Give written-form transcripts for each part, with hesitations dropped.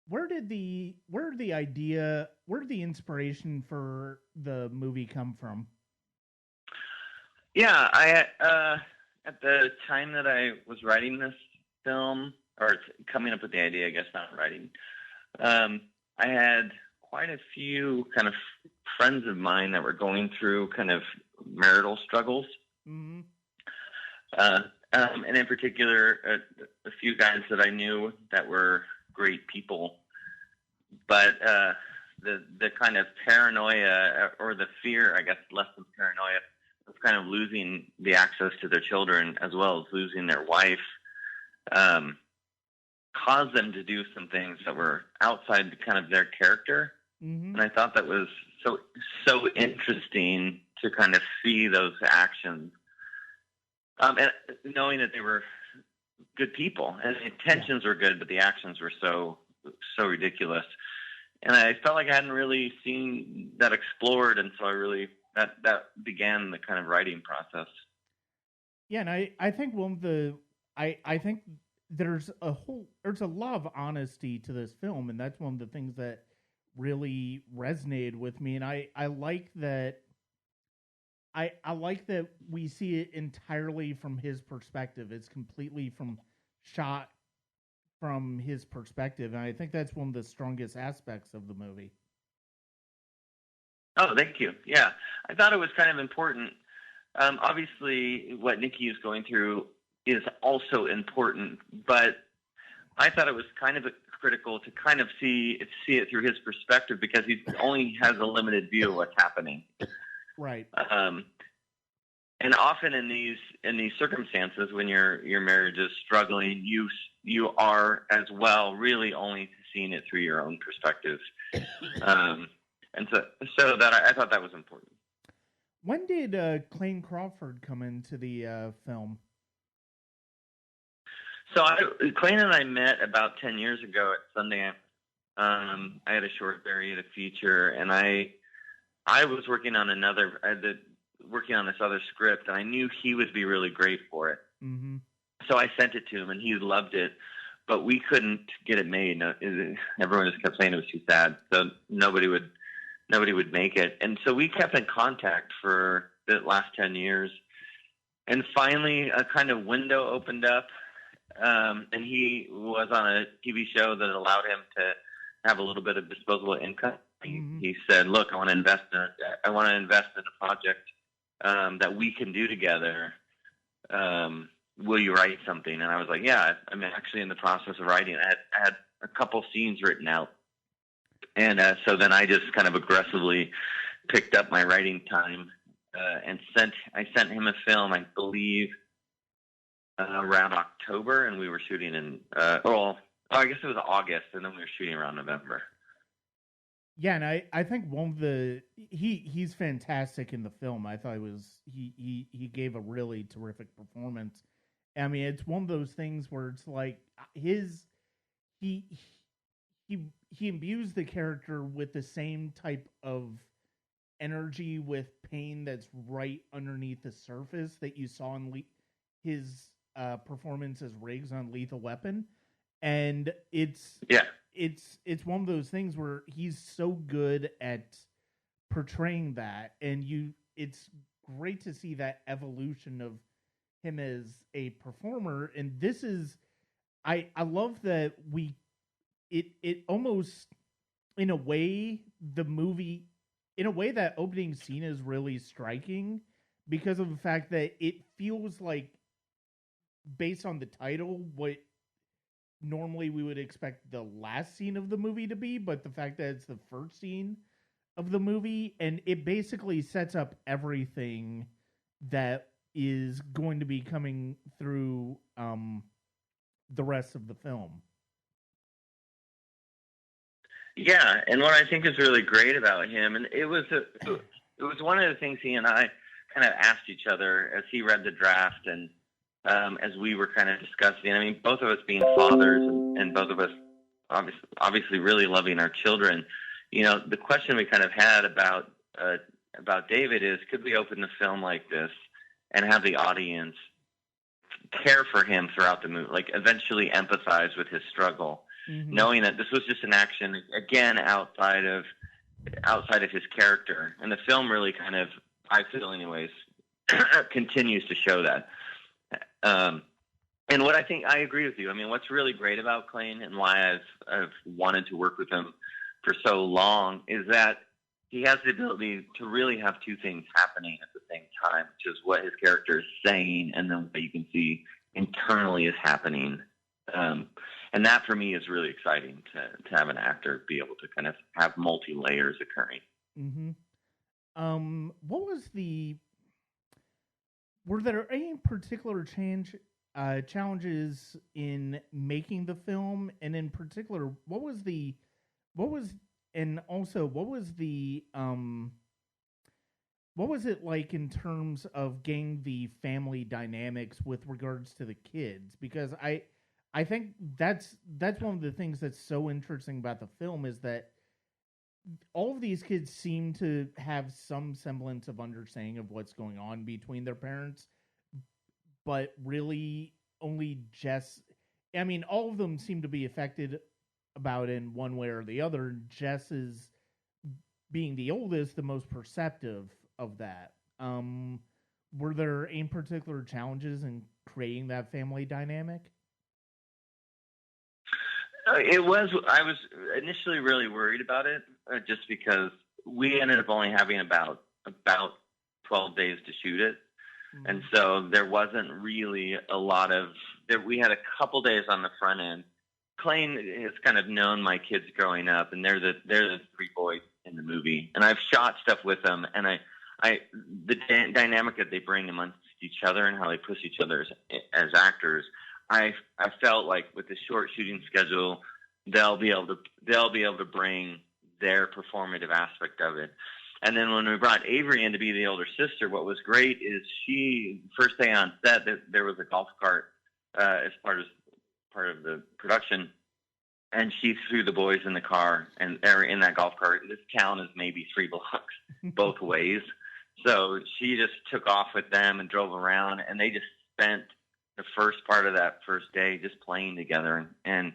where did the inspiration for the movie come from? Yeah, at the time that I was writing this film, or coming up with the idea, I guess not writing, I had quite a few kind of friends of mine that were going through kind of marital struggles. Mm-hmm. Uh, and in particular, a few guys that I knew that were great people, but the kind of paranoia or the fear, I guess, less than paranoia, of kind of losing the access to their children as well as losing their wife, um, caused them to do some things that were outside kind of their character. Mm-hmm. And I thought that was so interesting to kind of see those actions, and knowing that they were good people and the intentions were good, but the actions were so ridiculous. And I felt like I hadn't really seen that explored, and so that began the kind of writing process. Yeah, and I think one of the I think there's a lot of honesty to this film, and that's one of the things that really resonated with me. And I like that I like that we see it entirely from his perspective. It's completely shot from his perspective, and I think that's one of the strongest aspects of the movie. Oh, thank you. Yeah, I thought it was kind of important. Obviously, what Nikki is going through is also important, but I thought it was kind of critical to kind of see it through his perspective because he only has a limited view of what's happening. Right. And often in these circumstances, when your marriage is struggling, you are as well really only seeing it through your own perspective. And so that I thought that was important. When did Clayne Crawford come into the film? So Clayne and I met about 10 years ago at Sundance. I had a short variant feature, and I was working on working on this other script, and I knew he would be really great for it. Mm-hmm. So I sent it to him, and he loved it, but we couldn't get it made. Everyone just kept saying it was too sad, so nobody would make it. And so we kept in contact for the last 10 years. And finally, a kind of window opened up, and he was on a TV show that allowed him to have a little bit of disposable income. Mm-hmm. He said, "Look, I want to invest in a project that we can do together. Will you write something?" And I was like, "Yeah, I'm actually in the process of writing." I had a couple scenes written out, and so then I just kind of aggressively picked up my writing time and I sent him a film, I believe, around October, and we were shooting in I guess it was August, and then we were shooting around November. Yeah, and I think one of he's fantastic in the film. I thought he gave a really terrific performance. I mean, it's one of those things where it's like he imbues the character with the same type of energy with pain that's right underneath the surface that you saw in his performance as Riggs on Lethal Weapon, and it's one of those things where he's so good at portraying that, and it's great to see that evolution of him as a performer. And this is I love that it almost in a way that opening scene is really striking because of the fact that it feels like, based on the title, what normally we would expect the last scene of the movie to be, but the fact that it's the first scene of the movie, and it basically sets up everything that is going to be coming through the rest of the film. Yeah, and what I think is really great about him, and it was one of the things he and I kind of asked each other as he read the draft, and as we were kind of discussing. I mean, both of us being fathers, and both of us obviously really loving our children. You know, the question we kind of had about David is, could we open a film like this and have the audience care for him throughout the movie, like eventually empathize with his struggle? Mm-hmm. knowing that this was just an action, again, outside of his character. And the film really kind of, I feel anyways, continues to show that. And what I think, I agree with you. I mean, what's really great about Clayne and why I've wanted to work with him for so long is that he has the ability to really have two things happening at the same time, which is what his character is saying and then what you can see internally is happening. And that for me is really exciting to have an actor be able to kind of have multi-layers occurring. Mm-hmm. Were there any particular challenges in making the film? And in particular, what was the what was it like in terms of getting the family dynamics with regards to the kids? Because I think that's one of the things that's so interesting about the film is that all of these kids seem to have some semblance of understanding of what's going on between their parents, but really only Jess. I mean, all of them seem to be affected about it in one way or the other. Jess is, being the oldest, the most perceptive of that. Were there any particular challenges in creating that family dynamic? It was. I was initially really worried about it, just because we ended up only having about 12 days to shoot it, and so there wasn't really a lot of. We had a couple days on the front end. Clayne has kind of known my kids growing up, and they're the three boys in the movie, and I've shot stuff with them, and the dynamic that they bring amongst each other and how they push each other as actors. I felt like with the short shooting schedule, they'll be able to bring their performative aspect of it. And then when we brought Avery in to be the older sister, what was great is first day on set, there was a golf cart as part of the production, and she threw the boys in the car and in that golf cart. This town is maybe 3 blocks both ways, so she just took off with them and drove around, and they just spent the first part of that first day just playing together. And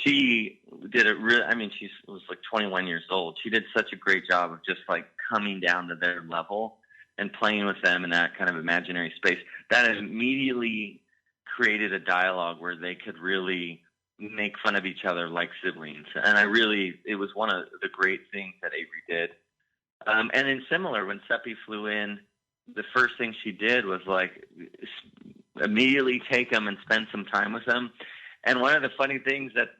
she did it really, I mean, she was like 21 years old. She did such a great job of just like coming down to their level and playing with them in that kind of imaginary space. That immediately created a dialogue where they could really make fun of each other like siblings. And it was one of the great things that Avery did. And then similar, when Seppi flew in, the first thing she did was like immediately take him and spend some time with him. And one of the funny things that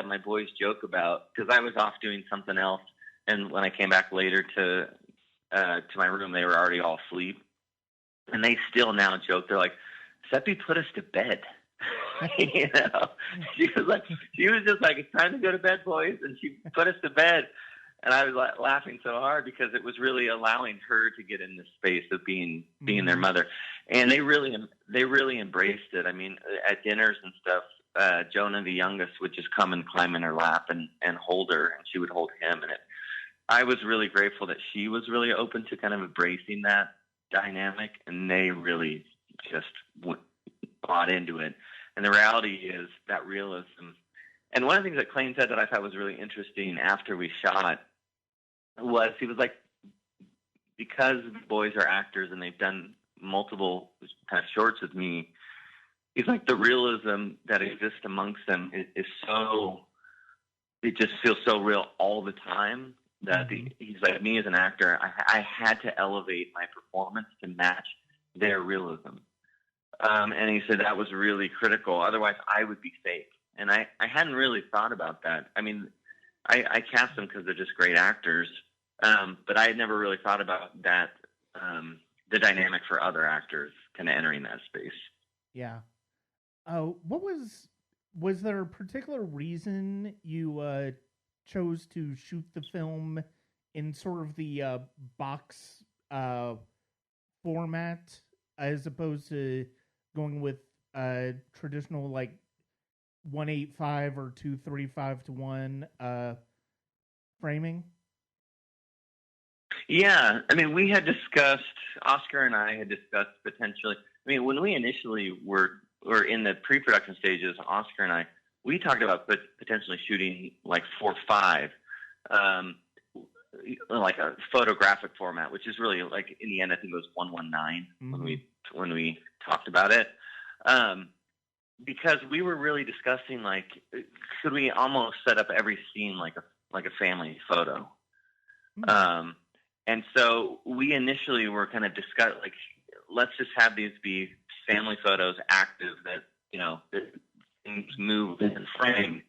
my boys joke about, because I was off doing something else, and when I came back later to my room, they were already all asleep, and they still now joke. They're like, "Seppi put us to bed." You know, she was just like, "It's time to go to bed, boys," and she put us to bed. And I was laughing so hard because it was really allowing her to get in this space of being their mother, and they really embraced it. I mean, at dinners and stuff, Jonah, the youngest, would just come and climb in her lap and hold her, and she would hold him. And I was really grateful that she was really open to kind of embracing that dynamic, and they really just bought into it. And the reality is that realism. And one of the things that Clayne said that I thought was really interesting after we shot was, he was like, because the boys are actors and they've done multiple kind of shorts with me, he's like, the realism that exists amongst them is so, it just feels so real all the time that he's like, me as an actor, I had to elevate my performance to match their realism. And he said that was really critical. Otherwise, I would be fake. And I hadn't really thought about that. I mean, I cast them because they're just great actors, but I had never really thought about that, the dynamic for other actors kind of entering that space. Yeah. Was there a particular reason you chose to shoot the film in sort of the box format as opposed to going with traditional like 1:8:5 or 2:35:1 framing? Yeah, I mean, Oscar and I had discussed potentially. I mean, when we initially were in the pre-production stages, Oscar and I, we talked about potentially shooting like 4:5, like a photographic format, which is really like in the end I think it was 119 when we talked about it, because we were really discussing like could we almost set up every scene like a family photo, and so we initially were kind of discuss like let's just have these be family photos active that that things move in frame.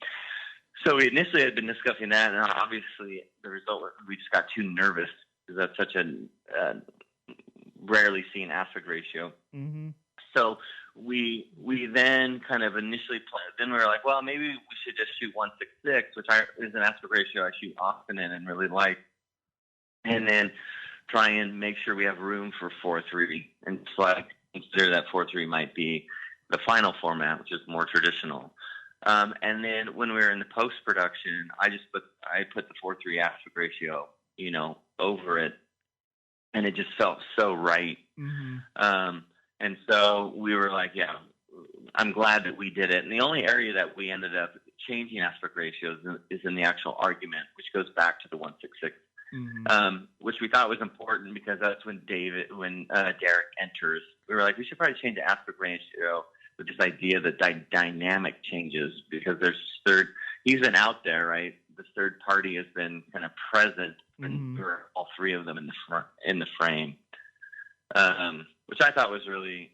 So we initially had been discussing that, and obviously the result was we just got too nervous because that's such a rarely seen aspect ratio. Mm-hmm. So we then kind of initially planned. Then we were like, well, maybe we should just shoot 1:6:6, which is an aspect ratio I shoot often and really like, and then try and make sure we have room for 4:3, and so I consider that 4:3 might be the final format, which is more traditional. And then when we were in the post-production, I put the 4:3 aspect ratio, over it, and it just felt so right. Mm-hmm. And so we were like, yeah, I'm glad that we did it. And the only area that we ended up changing aspect ratios is in the actual argument, which goes back to the 1:6:6, which we thought was important because that's when Derek enters. We were like, we should probably change the aspect ratio with this idea that dynamic changes, because he's been out there, right? The third party has been kind of present for all three of them in the frame, which I thought worked really,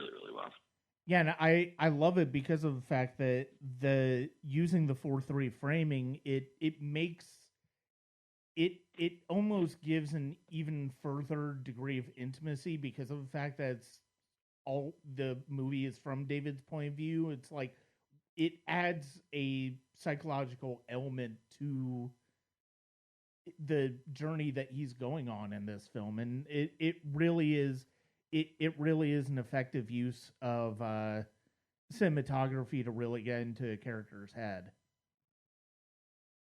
really well. Yeah, and I love it because of the fact that using the 4:3 framing, it makes it almost gives an even further degree of intimacy because of the fact that all the movie is from David's point of view. It's like it adds a psychological element to the journey that he's going on in this film, and it really is an effective use of cinematography to really get into a character's head.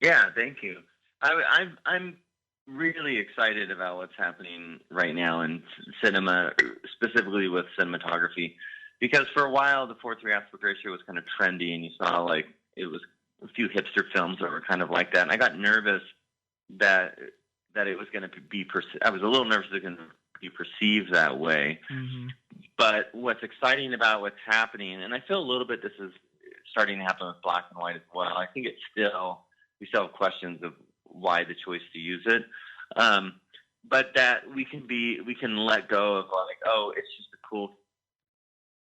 Yeah, thank you. I'm really excited about what's happening right now in cinema, specifically with cinematography, because for a while the 4:3 aspect ratio was kind of trendy, and you saw like it was a few hipster films that were kind of like that, and I got nervous that it was going to be I was a little nervous it was going to be perceived that way. But what's exciting about what's happening, and I feel a little bit this is starting to happen with black and white as well. I think we still have questions of why the choice to use it, but that we can let go of like, oh, it's just a cool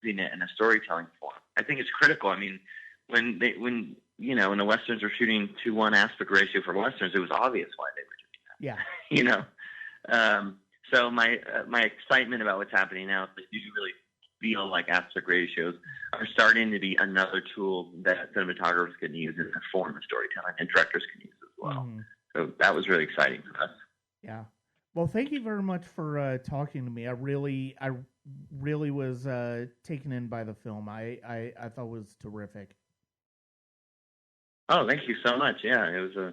thing in a storytelling form. I think it's critical. I mean, when when the Westerns were shooting 2:1 aspect ratio for Westerns, it was obvious why they were doing that. Yeah. So my excitement about what's happening now is that you really feel like aspect ratios are starting to be another tool that cinematographers can use in the form of storytelling, and directors can use as well. So that was really exciting for us. Yeah. Well, thank you very much for talking to me. I really was taken in by the film. I thought it was terrific. Oh, thank you so much. Yeah, it was a